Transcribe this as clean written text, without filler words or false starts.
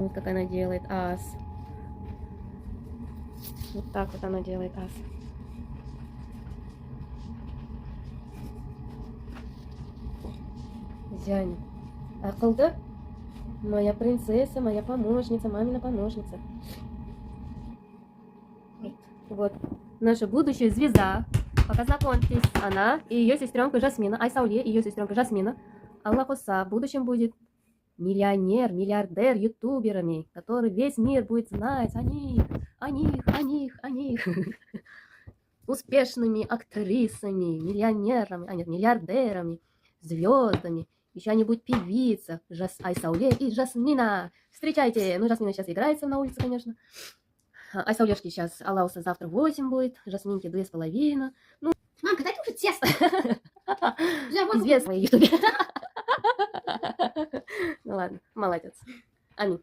Вот как она делает ас. Вот так вот она делает ас. Зяня. Акылды? Моя принцесса, моя помощница, мамина помощница. Вот. Наша будущая звезда. Пока знакомьтесь, она и ее сестренка Жасмина, Айсауле и ее сестренка Жасмина. Аллахуса в будущем будет миллионер, миллиардер, ютуберами, который весь мир будет знать о них, о них, о них, о них. Успешными актрисами, миллионерами, а нет, миллиардерами, звездами. Еще они будут певица, Айсауле и Жасмина. Встречайте! Ну, Жасмина сейчас играется на улице, конечно. Айсаулешки сейчас Аллауса завтра 8 будет, Жасминки 2,5. Ну, мамка, дай ты уже тесто. Известно в ютубе. Ну ладно, молодец. Аминь.